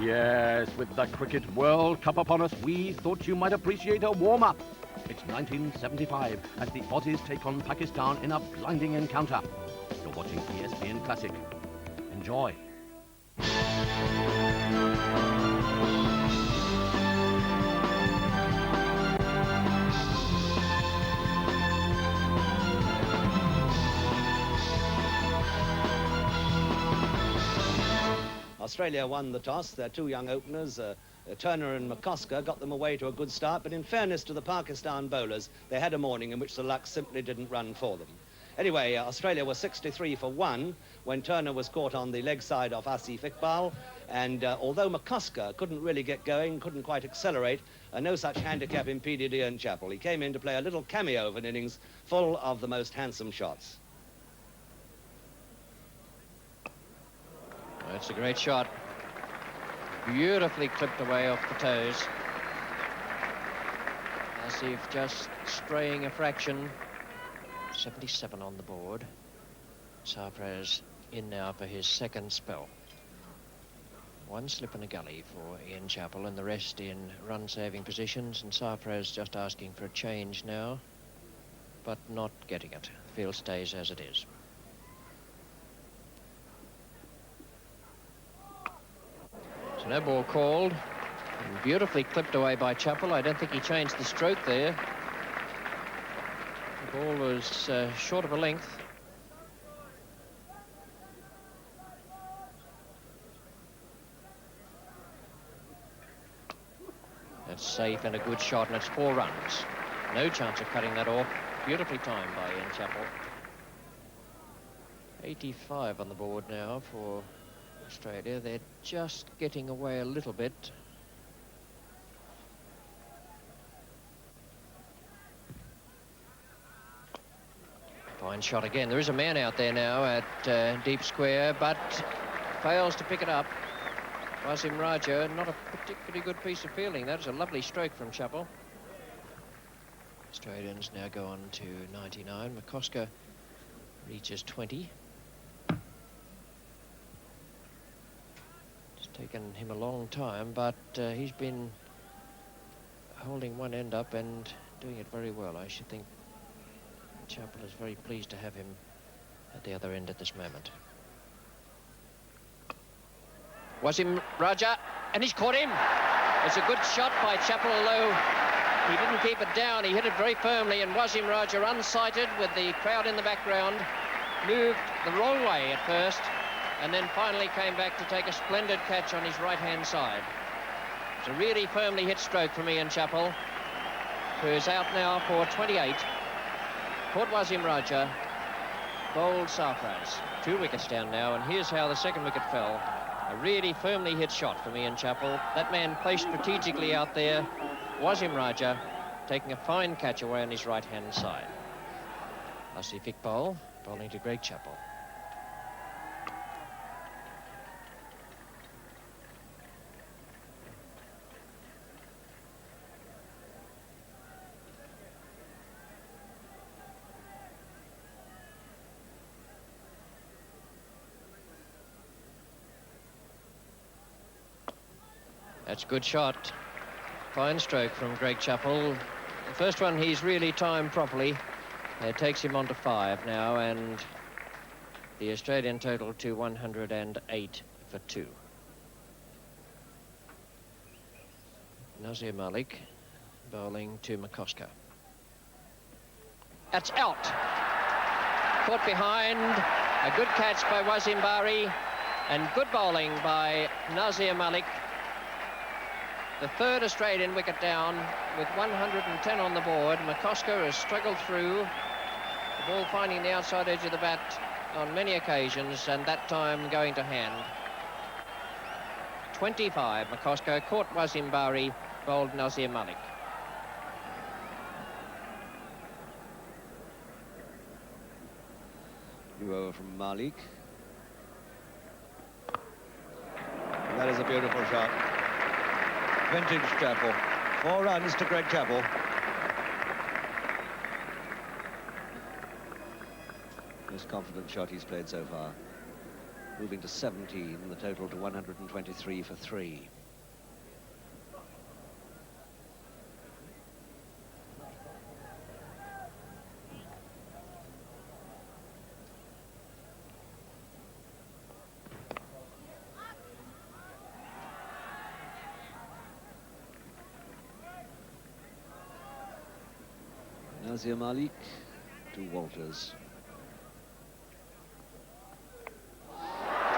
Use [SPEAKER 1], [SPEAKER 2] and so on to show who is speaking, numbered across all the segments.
[SPEAKER 1] Yes, with the Cricket World Cup upon us, we thought you might appreciate a warm-up. It's 1975 as the Aussies take on Pakistan in a blinding encounter. You're watching ESPN Classic. Enjoy.
[SPEAKER 2] Australia won the toss. Their two young openers, Turner and McCosker, got them away to a good start, but in fairness to the Pakistan bowlers, they had a morning in which the luck simply didn't run for them. Anyway, Australia was 63 for 1 when Turner was caught on the leg side of Asif Iqbal, and although McCosker couldn't really get going, couldn't quite accelerate, no such handicap impeded Ian Chappell. He came in to play a little cameo of an innings full of the most handsome shots.
[SPEAKER 3] That's a great shot. Beautifully clipped away off the toes. Asif just straying a fraction. 77 on the board. Sarpraz in now for his second spell. One slip in a gully for Ian Chappell and the rest in run-saving positions, and Sarpraz just asking for a change now, but not getting it. Field stays as it is. So no ball called. And beautifully clipped away by Chappell. I don't think he changed the stroke there. The ball was short of a length. That's safe and a good shot, and it's 4 runs. No chance of cutting that off. Beautifully timed by Ian Chappell. 85 on the board now for Australia. They're just getting away a little bit. Fine shot again. There is a man out there now at deep square, but fails to pick it up. Wasim Raja, not a particularly good piece of fielding. That's a lovely stroke from Chappell. Australians now go on to 99. McCosker reaches 20. It's taken him a long time, but he's been holding one end up and doing it very well. I should think Chappell is very pleased to have him at the other end at this moment. Wasim Raja, and he's caught him. It's a good shot by Chappell, although he didn't keep it down. He hit it very firmly, and Wasim Raja, unsighted with the crowd in the background, moved the wrong way at first, and then finally came back to take a splendid catch on his right-hand side. It's a really firmly hit stroke from Ian Chappell, who is out now for 28. Caught Wasim Raja, bowled Sarpraz. 2 wickets down now, and here's how the second wicket fell. A really firmly hit shot from Ian Chappell. That man placed strategically out there. Wasim Raja taking a fine catch away on his right-hand side. Asif Iqbal bowling to Greg Chappell. That's a good shot. Fine stroke from Greg Chappell. The first one he's really timed properly. It takes him on to 5 now, and the Australian total to 108 for 2. Nazir Malik bowling to McCosker. That's out. Caught behind. A good catch by Wasim Bari, and good bowling by Nazir Malik. The third Australian wicket down with 110 on the board. McCosker has struggled through, the ball finding the outside edge of the bat on many occasions, and that time going to hand. 25, McCosker caught Wasim Bari, bowled Nazir Malik.
[SPEAKER 2] New over from Malik. That is a beautiful shot. Vintage Chappell. 4 runs to Greg Chappell. Most confident shot he's played so far. Moving to 17, the total to 123 for 3. Nazir Malik to Walters.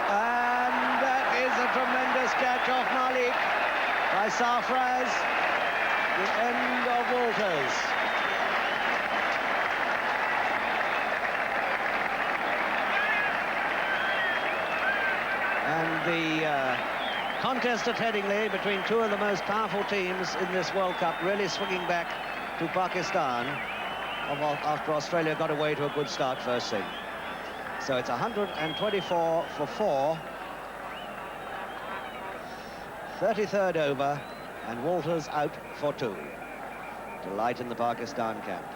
[SPEAKER 2] And that is a tremendous catch off Malik by Sarfraz. The end of Walters. And the contest at Headingley between two of the most powerful teams in this World Cup really swinging back to Pakistan after Australia got away to a good start first thing. So it's 124 for 4. 33rd over, and Walters out for 2 to lighten the Pakistan camp.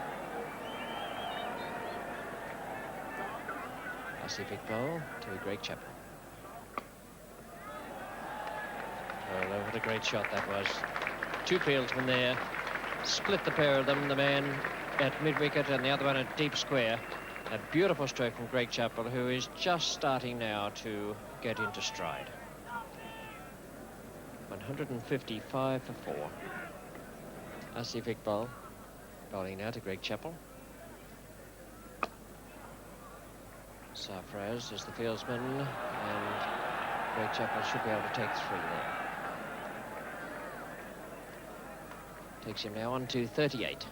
[SPEAKER 3] Asif Iqbal to Greg Chappell. Oh, what a great shot that was. Two fieldsmen there, split the pair of them, the man at mid-wicket and the other one at deep square. A beautiful stroke from Greg Chappell, who is just starting now to get into stride. 155 for 4. Asif Iqbal bowling now to Greg Chappell. Sarfraz is the fieldsman, and Greg Chappell should be able to take 3 there. Takes him now on to 38.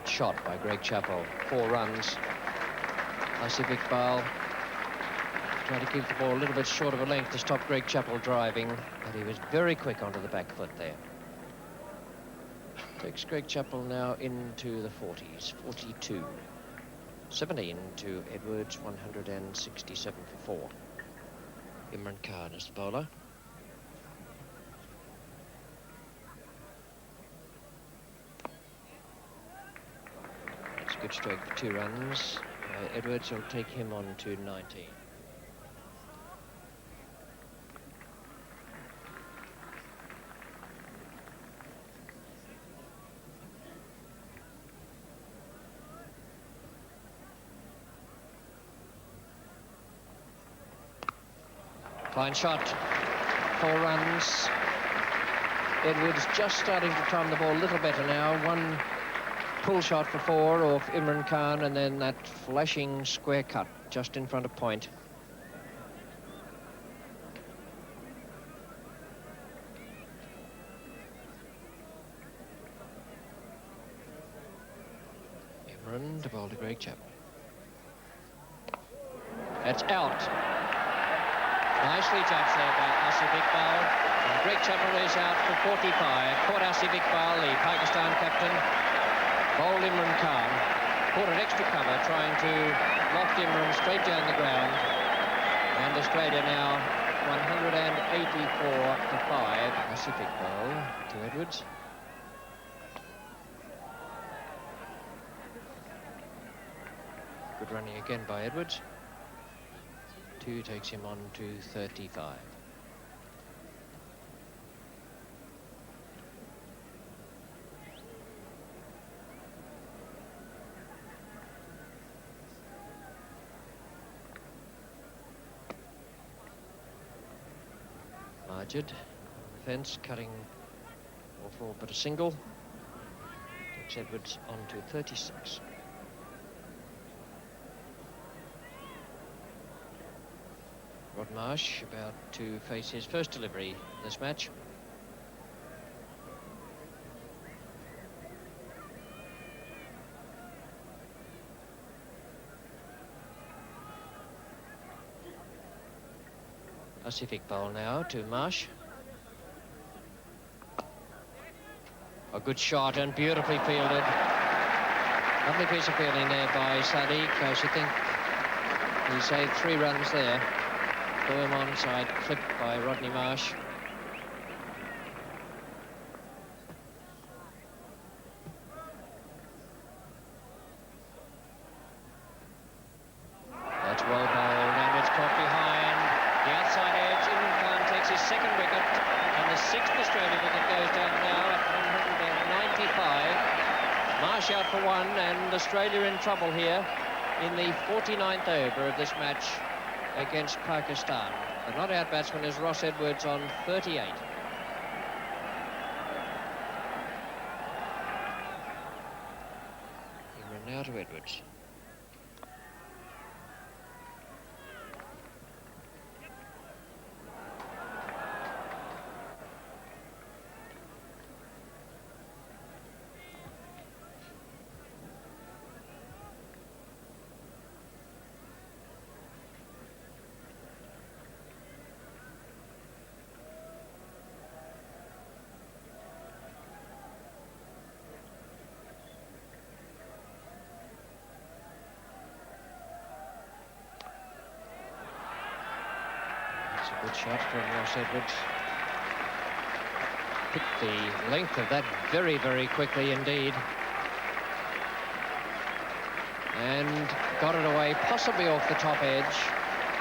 [SPEAKER 3] Shot by Greg Chappell, 4 runs. Asif Iqbal trying to keep the ball a little bit short of a length to stop Greg Chappell driving, but he was very quick onto the back foot there. Takes Greg Chappell now into the 40s, 42. 17 to Edwards, 167 for 4. Imran Khan is the bowler. It's a good stroke for 2 runs. Edwards will take him on to 19. Fine shot, 4 runs. Edwards just starting to time the ball a little better now. 1 pull shot for 4 off Imran Khan, and then that flashing square cut just in front of point. Imran to bowl to Greg Chappell. That's out. Nicely judged there by Asif Iqbal. And Greg Chappell is out for 45. Caught Asif Iqbal, the Pakistan captain. Bowled Imran Khan. Caught an extra cover, trying to loft Imran straight down the ground. And Australia now 184 for 5. Asif Iqbal to Edwards. Good running again by Edwards. 2 takes him on to 35. Majid, fence, cutting all 4 but a single. Takes Edwards on to 36. Rod Marsh about to face his first delivery in this match. Asif Iqbal now to Marsh. A good shot and beautifully fielded. Lovely piece of fielding there by Sadiq. I should think he saved 3 runs there. Firm onside clip by Rodney Marsh. That's well bowled, and it's caught behind the outside edge. Imran Khan takes his 2nd wicket, and the 6th Australia wicket goes down now at 195. Marsh out for 1, and Australia in trouble here in the 49th over of this match against Pakistan. The not-out batsman is Ross Edwards on 38. now to Edwards. Good shot from Ross Edwards. Picked the length of that very, very quickly indeed. And got it away, possibly off the top edge.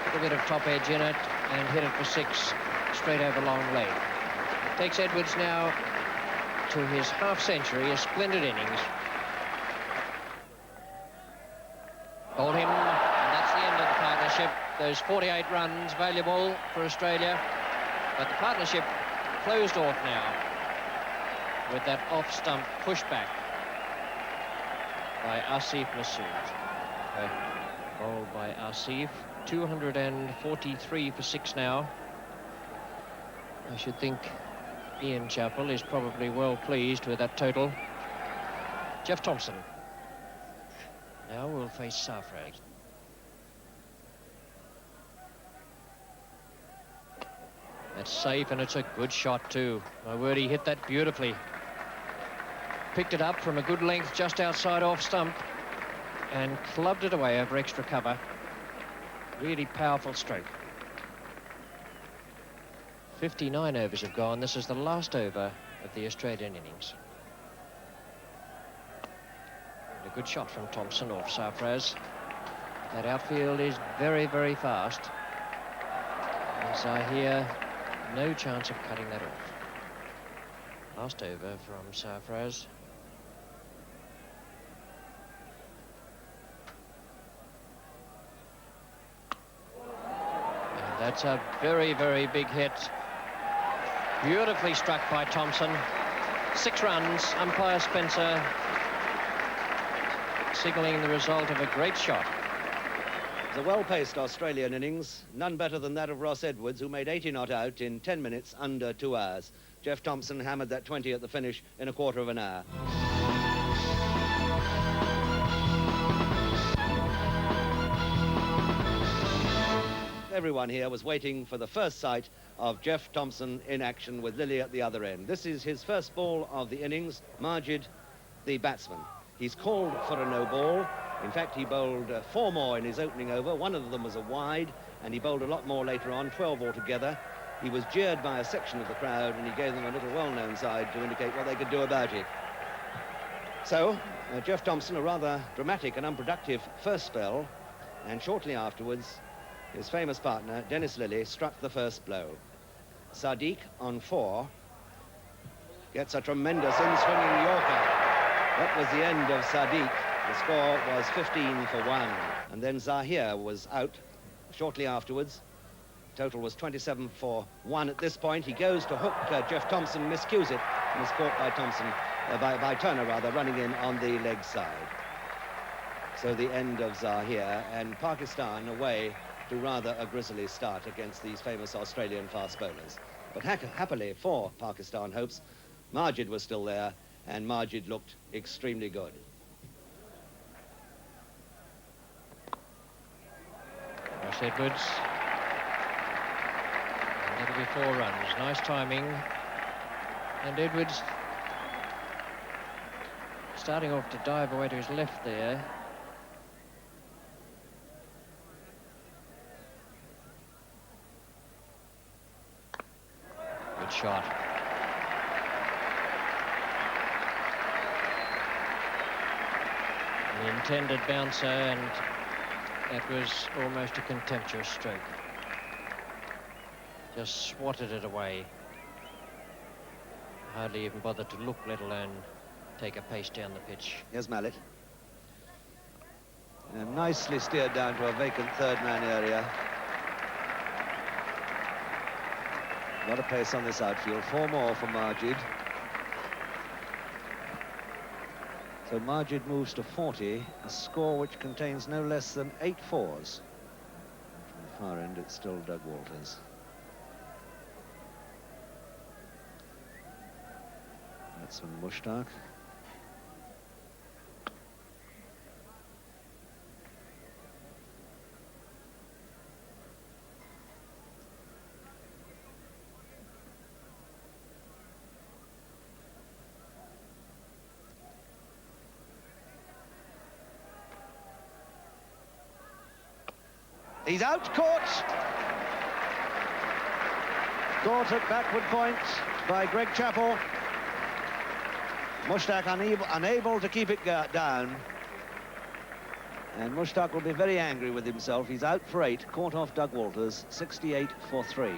[SPEAKER 3] Put a bit of top edge in it and hit it for 6 straight over long leg. Takes Edwards now to his half-century, a splendid innings. Bowled him, and that's the end of the partnership. Those 48 runs, valuable for Australia. But the partnership closed off now with that off-stump pushback by Asif Masood. Bowled by Asif. 243 for 6 now. I should think Ian Chappell is probably well pleased with that total. Jeff Thompson now will face Sarfraz. That's safe, and it's a good shot too. My word, he hit that beautifully. Picked it up from a good length just outside off stump and clubbed it away over extra cover. Really powerful stroke. 59 overs have gone. This is the last over of the Australian innings. And a good shot from Thompson off Sarfraz. That outfield is very, very fast. And Zahir, no chance of cutting that off. Last over from Sarfraz. And that's a very, very big hit. Beautifully struck by Thompson. 6 runs. Umpire Spencer signalling the result of a great shot.
[SPEAKER 2] It was a well-paced Australian innings, none better than that of Ross Edwards, who made 80 not out in 10 minutes under 2 hours. Jeff Thompson hammered that 20 at the finish in a quarter of an hour. Everyone here was waiting for the first sight of Jeff Thompson in action with Lillee at the other end. This is his first ball of the innings. Majid, the batsman. He's called for a no ball. In fact, he bowled 4 more in his opening over. One of them was a wide, and he bowled a lot more later on, 12 altogether. He was jeered by a section of the crowd, and he gave them a little well-known side to indicate what they could do about it. So, Jeff Thompson, a rather dramatic and unproductive first spell, and shortly afterwards, his famous partner, Dennis Lillee, struck the first blow. Sadiq on 4 gets a tremendous in-swinging Yorker. That was the end of Sadiq. The score was 15 for 1. And then Zahir was out shortly afterwards. Total was 27 for 1 at this point. He goes to hook Jeff Thompson, miscues it, and is caught by Thompson, by Turner rather, running in on the leg side. So the end of Zahir, and Pakistan away to rather a grisly start against these famous Australian fast bowlers. But happily for Pakistan hopes, Majid was still there, and Majid looked extremely good.
[SPEAKER 3] Ross Edwards. And that'll be 4 runs. Nice timing. And Edwards starting off to dive away to his left there. Good shot. An intended bouncer, and that was almost a contemptuous stroke. Just swatted it away. Hardly even bothered to look, let alone take a pace down the pitch.
[SPEAKER 2] Here's Mallet. And nicely steered down to a vacant third-man area. A lot of pace on this outfield. 4 more for Majid. So Majid moves to 40, a score which contains no less than 8 fours. From the far end, it's still Doug Walters. That's from Mushtaq. He's out, caught at backward point by Greg Chappell. Mushtaq unable to keep it down. And Mushtaq will be very angry with himself. He's out for 8, caught off Doug Walters, 68 for 3.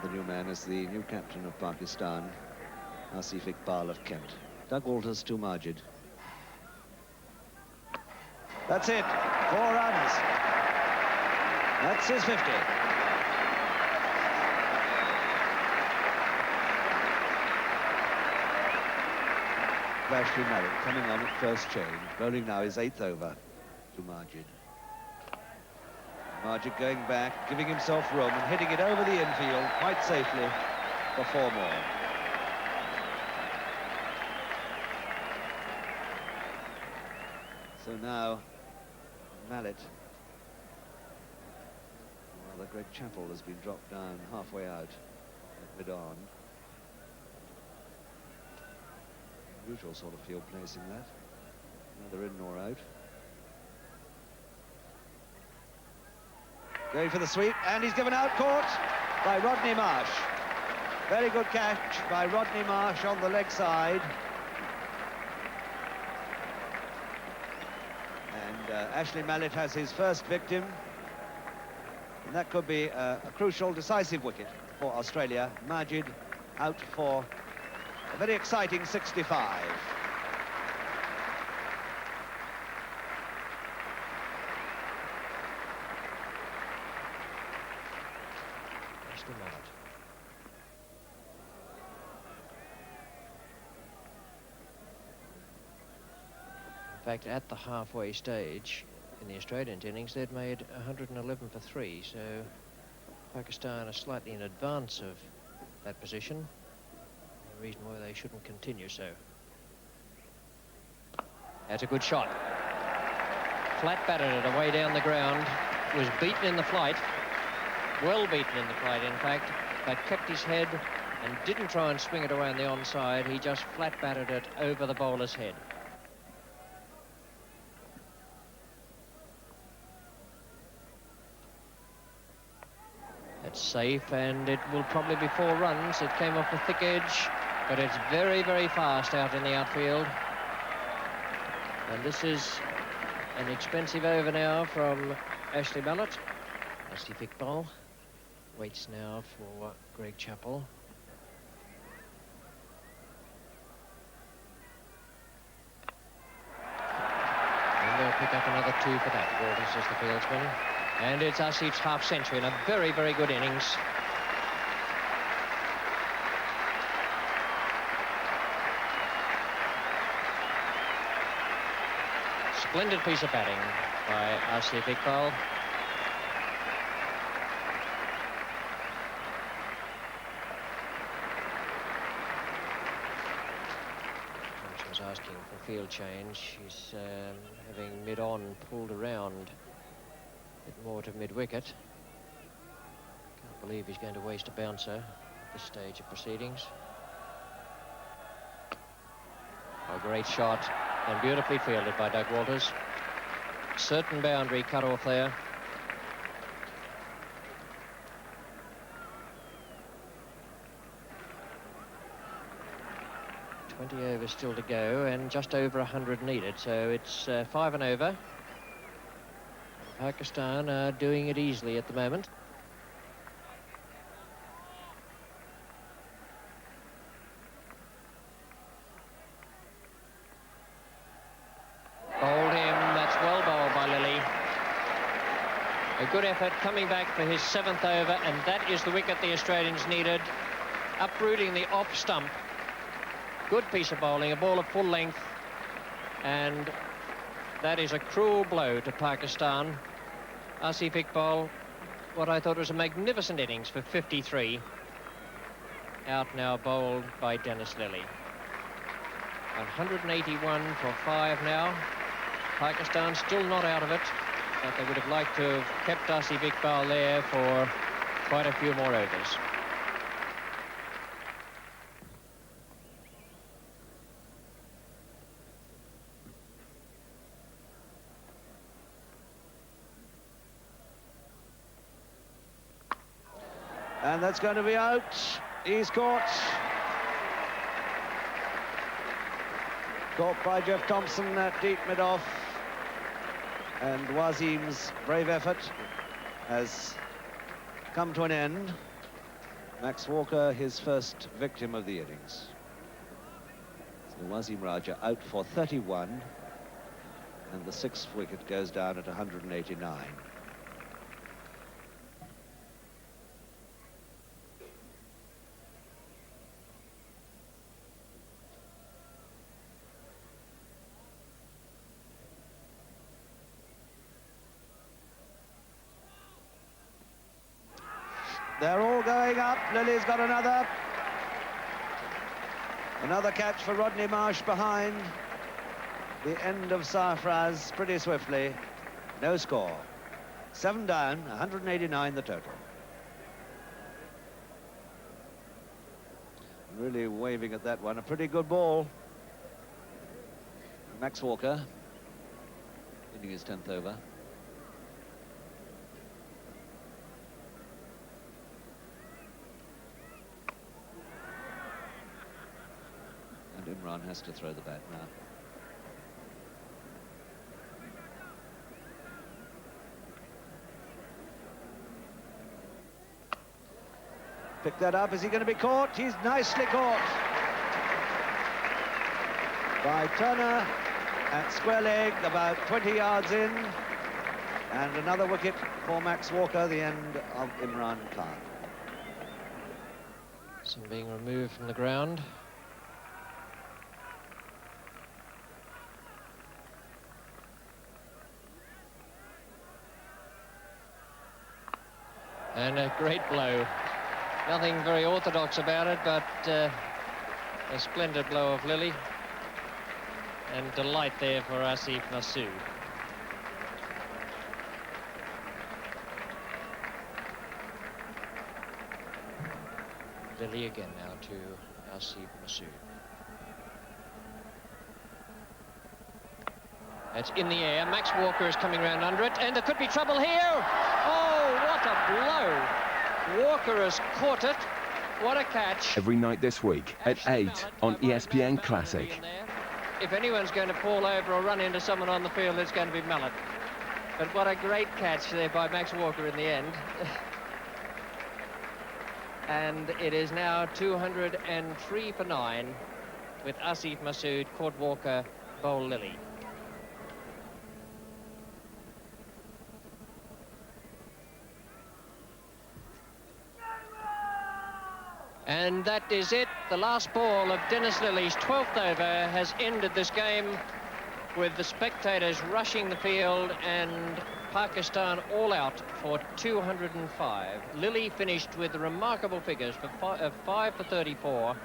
[SPEAKER 2] The new man is the new captain of Pakistan, Asif Iqbal of Kent. Doug Walters to Majid. That's it, 4 runs. That's his 50. Ashley Mallet coming on at first change, bowling now his 8th over to Majid. Majid going back, giving himself room and hitting it over the infield quite safely for 4 more. So now Mallet. Well, Greg Chappell has been dropped down halfway out at mid-on. Usual sort of field placing that. Neither in nor out. Going for the sweep, and he's given out, caught by Rodney Marsh. Very good catch by Rodney Marsh on the leg side. And Ashley Mallet has his first victim. And that could be a crucial, decisive wicket for Australia. Majid out for a very exciting 65.
[SPEAKER 3] Ashley Mallet. In fact, at the halfway stage, in the Australian innings, they'd made 111 for 3, so Pakistan are slightly in advance of that position. No reason why they shouldn't continue so. That's a good shot. Flat batted it away down the ground. Was beaten in the flight. Well beaten in the flight, in fact, but kept his head and didn't try and swing it away on the onside. He just flat batted it over the bowler's head. It's safe, and it will probably be 4 runs. It came off the thick edge, but it's very, very fast out in the outfield. And this is an expensive over now from Ashley Mallet. Asif Iqbal waits now for Greg Chappell. And they'll pick up another 2 for that. Walters is the fieldsman. And it's Asif's half-century in a very, very good innings. Splendid piece of batting by Asif Iqbal. She was asking for field change. She's having mid-on pulled around a bit more to mid-wicket. Can't believe he's going to waste a bouncer at this stage of proceedings. A great shot, and beautifully fielded by Doug Walters. Certain boundary cut off there. $20 overs still to go, and just over 100 needed, so it's 5 and over. Pakistan are doing it easily at the moment. Bowled him, that's well bowled by Lillee. A good effort coming back for his 7th over, and that is the wicket the Australians needed. Uprooting the off stump. Good piece of bowling, a ball of full length. And that is a cruel blow to Pakistan. Asif Iqbal, what I thought was a magnificent innings for 53. Out now bowled by Dennis Lillee. 181 for 5 now. Pakistan still not out of it, but they would have liked to have kept Asif Iqbal there for quite a few more overs.
[SPEAKER 2] And that's going to be out. He's caught. Caught by Jeff Thompson at deep mid-off. And Wasim's brave effort has come to an end. Max Walker, his first victim of the innings. So Wasim Raja out for 31. And the 6th wicket goes down at 189. They're all going up. Lillee's got another. Another catch for Rodney Marsh behind. The end of Sarfraz pretty swiftly. No score. 7 down, 189 the total. Really waving at that one. A pretty good ball. Max Walker hitting his 10th over. Imran has to throw the bat now. Pick that up. Is he going to be caught? He's nicely caught by Turner at square leg, about 20 yards in. And another wicket for Max Walker, the end of Imran Khan.
[SPEAKER 3] Some being removed from the ground. And a great blow. Nothing very orthodox about it, but a splendid blow of Lillee. And delight there for Asif Masood. Lillee again now to Asif Masood. It's in the air. Max Walker is coming round under it, and there could be trouble here. Oh, what a blow. Walker has caught it. What a catch.
[SPEAKER 4] Every night this week at 8 on ESPN Classic.
[SPEAKER 3] If anyone's going to fall over or run into someone on the field, it's going to be Mallet. But what a great catch there by Max Walker in the end. And it is now 203 for 9 with Asif Masood, caught Walker, bowl Lillee. And that is it. The last ball of Dennis Lillee's 12th over has ended this game with the spectators rushing the field and Pakistan all out for 205. Lillee finished with remarkable figures of 5 for 34.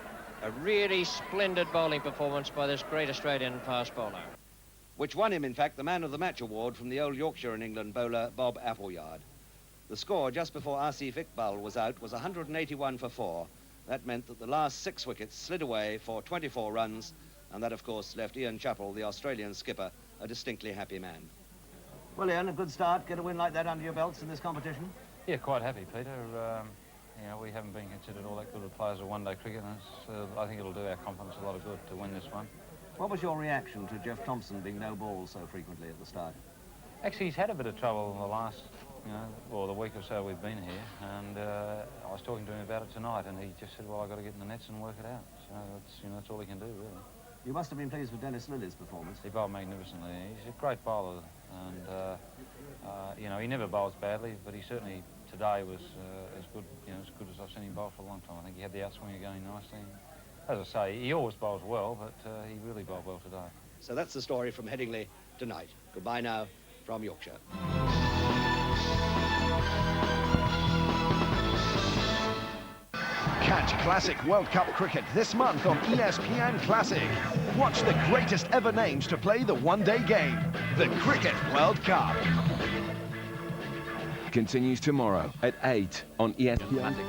[SPEAKER 3] A really splendid bowling performance by this great Australian fast bowler.
[SPEAKER 2] Which won him, in fact, the Man of the Match award from the old Yorkshire and England bowler, Bob Appleyard. The score just before Asif Iqbal was out was 181 for 4. That meant that the last 6 wickets slid away for 24 runs, and that, of course, left Ian Chappell, the Australian skipper, a distinctly happy man. Well, Ian, a good start. Get a win like that under your belts in this competition?
[SPEAKER 5] Yeah, quite happy, Peter. You know, we haven't been considered all that good of players of one-day cricket, and I think it'll do our confidence a lot of good to win this one.
[SPEAKER 2] What was your reaction to Jeff Thompson being no ball so frequently at the start?
[SPEAKER 5] Actually, he's had a bit of trouble in the last, or the week or so we've been here, and I was talking to him about it tonight, and he just said, well, I've got to get in the nets and work it out. So that's all he can do, really.
[SPEAKER 2] You must have been pleased with Dennis Lillee's performance.
[SPEAKER 5] He bowled magnificently. He's a great bowler, and he never bowls badly, but he certainly today was as good, as good as I've seen him bowl for a long time. I think he had the outswing going nicely. As I say, he always bowls well, but he really bowled well today.
[SPEAKER 2] So that's the story from Headingley tonight. Goodbye now from Yorkshire.
[SPEAKER 6] Catch classic World Cup cricket this month on ESPN Classic. Watch the greatest ever names to play the one-day game, the Cricket World Cup.
[SPEAKER 4] Continues tomorrow at 8 on ESPN.
[SPEAKER 1] Classic.